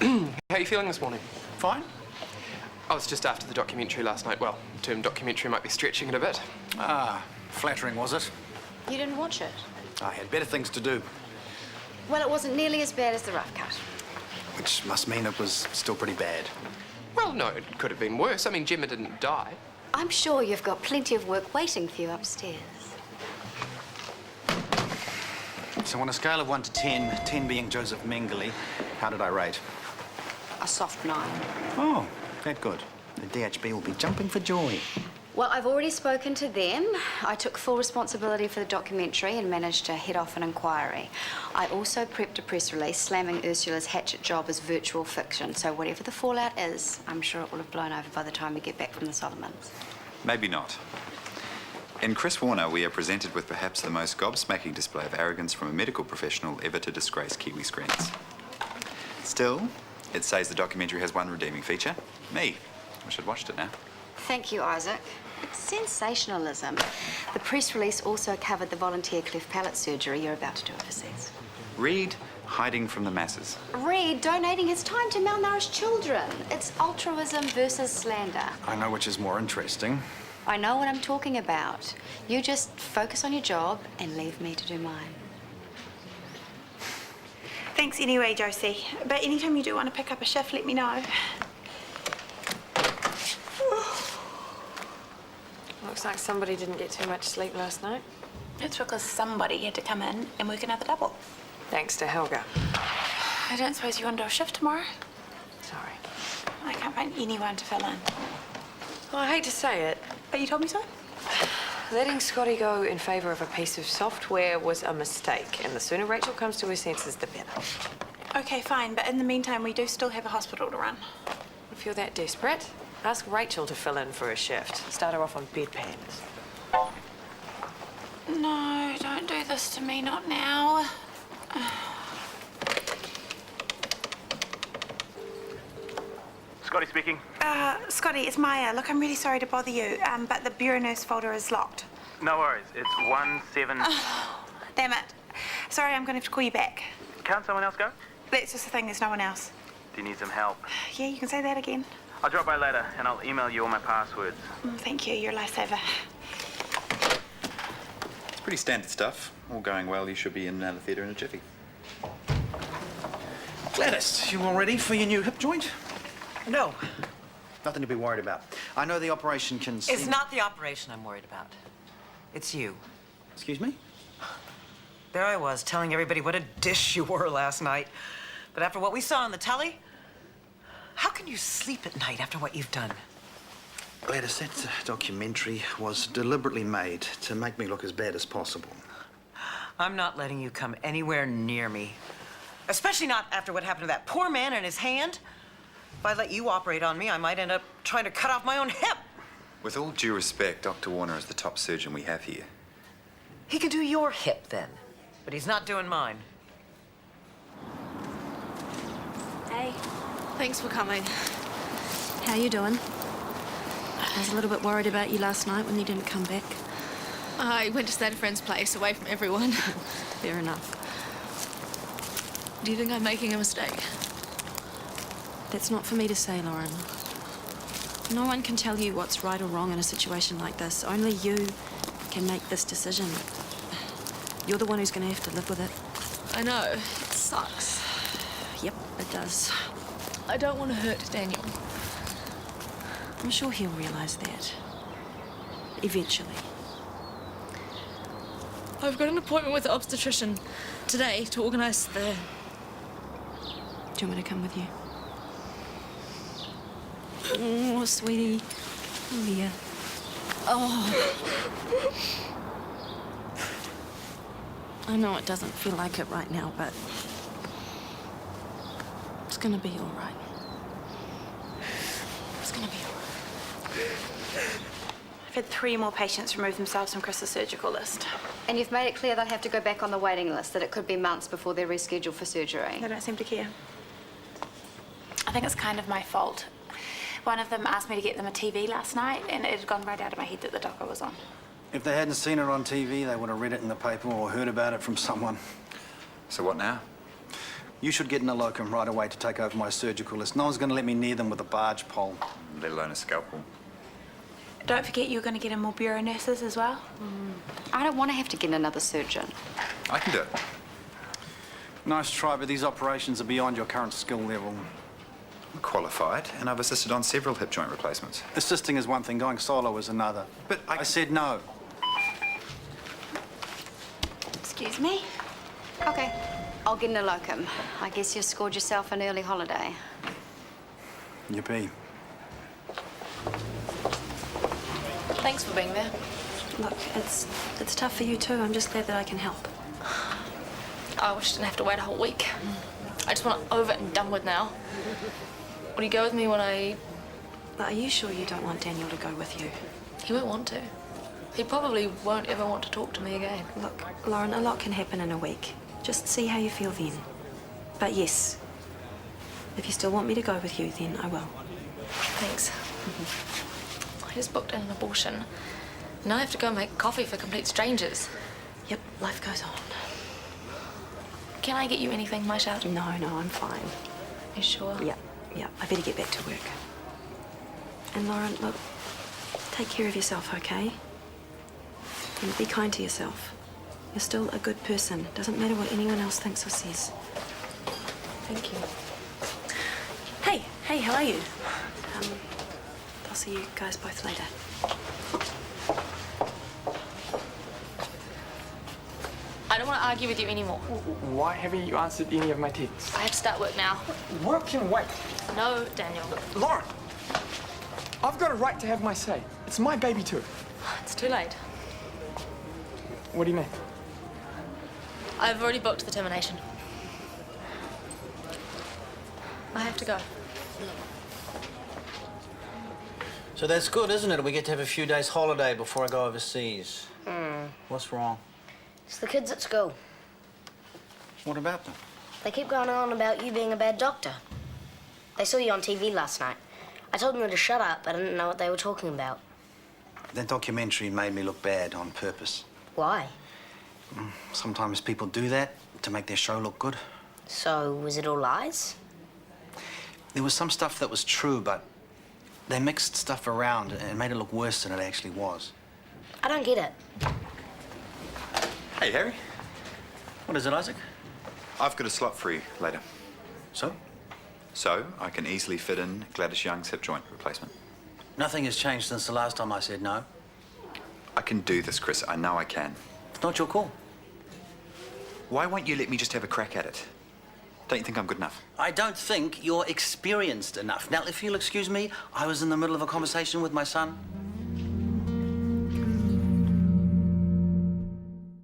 How are you feeling this morning? Fine. I was just after the documentary last night. Well, the term documentary might be stretching it a bit. Ah, flattering, was it? You didn't watch it? I had better things to do. Well, it wasn't nearly as bad as the rough cut. Which must mean it was still pretty bad. Well, no, it could have been worse. I mean, Gemma didn't die. I'm sure you've got plenty of work waiting for you upstairs. So on a scale of 1 to 10, 10 being Joseph Mengele, how did I rate? A soft 9. Oh, that good. The DHB will be jumping for joy. Well, I've already spoken to them. I took full responsibility for the documentary and managed to head off an inquiry. I also prepped a press release slamming Ursula's hatchet job as virtual fiction, so whatever the fallout is, I'm sure it will have blown over by the time we get back from the Solomons. Maybe not. In Chris Warner, we are presented with perhaps the most gobsmacking display of arrogance from a medical professional ever to disgrace Kiwi screens. Still, it says the documentary has one redeeming feature. Me. Wish I'd watched it now. Thank you, Isaac. It's sensationalism. The press release also covered the volunteer cleft palate surgery you're about to do overseas. Reed hiding from the masses. Reed donating his time to malnourished children. It's altruism versus slander. I know which is more interesting. I know what I'm talking about. You just focus on your job and leave me to do mine. Thanks anyway, Josie. But anytime you do want to pick up a shift, let me know. Looks like somebody didn't get too much sleep last night. It's because somebody had to come in and work another double. Thanks to Helga. I don't suppose you want to do a shift tomorrow? Sorry. I can't find anyone to fill in. Well, I hate to say it. But you told me so? Letting Scotty go in favour of a piece of software was a mistake, and the sooner Rachel comes to her senses, the better. Okay, fine. But in the meantime, we do still have a hospital to run. If you're that desperate, ask Rachel to fill in for a shift. Start her off on bedpans. No, don't do this to me, not now. Scotty speaking. Scotty, it's Maya. Look, I'm really sorry to bother you, but the bureau nurse folder is locked. No worries. It's 17... Damn it. Sorry, I'm going to have to call you back. Can't someone else go? That's just the thing, there's no one else. Do you need some help? Yeah, you can say that again. I'll drop by later and I'll email you all my passwords. Thank you, you're a lifesaver. It's pretty standard stuff. All going well, you should be in the theatre in a jiffy. Gladys, you all ready for your new hip joint? No, Nothing to be worried about. I know the operation can seem... it's not the operation I'm worried about. It's you. Excuse me? There I was, telling everybody what a dish you were last night. But after what we saw on the telly, how can you sleep at night after what you've done? Gladys, that documentary was deliberately made to make me look as bad as possible. I'm not letting you come anywhere near me. Especially not after what happened to that poor man and his hand. If I let you operate on me, I might end up trying to cut off my own hip. With all due respect, Dr. Warner is the top surgeon we have here. He can do your hip then, but he's not doing mine. Hey. Thanks for coming. How you doing? I was a little bit worried about you last night when you didn't come back. I went to stay at a friend's place, away from everyone. Fair enough. Do you think I'm making a mistake? That's not for me to say, Lauren. No one can tell you what's right or wrong in a situation like this. Only you can make this decision. You're the one who's going to have to live with it. I know. It sucks. Yep, it does. I don't want to hurt Daniel. I'm sure he'll realize that. Eventually. I've got an appointment with the obstetrician today to organise the... Do you want me to come with you? Oh, sweetie. Oh, yeah. Oh. I know it doesn't feel like it right now, but it's gonna be all right. It's gonna be all right. I've had 3 more patients remove themselves from Chris's surgical list. And you've made it clear they'll have to go back on the waiting list, that it could be months before they're rescheduled for surgery. They don't seem to care. I think it's kind of my fault. One of them asked me to get them a TV last night, and it had gone right out of my head that the doco was on. If they hadn't seen it on TV, they would have read it in the paper or heard about it from someone. So what now? You should get in a locum right away to take over my surgical list. No one's going to let me near them with a barge pole. Let alone a scalpel. Don't forget you're going to get in more bureau nurses as well. I don't want to have to get another surgeon. I can do it. Nice try, but these operations are beyond your current skill level. I'm qualified, and I've assisted on several hip joint replacements. Assisting is one thing, going solo is another. But I said no. Excuse me? Okay, I'll get in a locum. I guess you scored yourself an early holiday. Yippee. Thanks for being there. Look, it's tough for you too. I'm just glad that I can help. I wish I didn't have to wait a whole week. I just want it over and done with now. Will you go with me when I... Are you sure you don't want Daniel to go with you? He won't want to. He probably won't ever want to talk to me again. Look, Lauren, a lot can happen in a week. Just see how you feel then. But yes, if you still want me to go with you, then I will. Thanks. I just booked in an abortion. Now I have to go make coffee for complete strangers. Yep, life goes on. Can I get you anything, my child? No, I'm fine. You sure? Yeah, I better get back to work. And Lauren, look, take care of yourself, okay? And be kind to yourself. You're still a good person. Doesn't matter what anyone else thinks or says. Thank you. Hey, how are you? I'll see you guys both later. I don't want to argue with you anymore. Why haven't you answered any of my texts? I have to start work now. Work can wait. No, Daniel. Lauren, I've got a right to have my say. It's my baby too. It's too late. What do you mean? I've already booked the termination. I have to go. So that's good, isn't it? We get to have a few days holiday before I go overseas. What's wrong? It's the kids at school. What about them? They keep going on about you being a bad doctor. They saw you on TV last night. I told them to shut up. I didn't know what they were talking about. That documentary made me look bad on purpose. Why? Sometimes people do that to make their show look good. So, was it all lies? There was some stuff that was true, but they mixed stuff around and made it look worse than it actually was. I don't get it. Hey, Harry. What is it, Isaac? I've got a slot for you later. So? So I can easily fit in Gladys Young's hip joint replacement. Nothing has changed since the last time I said no. I can do this, Chris. I know I can. It's not your call. Why won't you let me just have a crack at it? Don't you think I'm good enough? I don't think you're experienced enough. Now, if you'll excuse me, I was in the middle of a conversation with my son.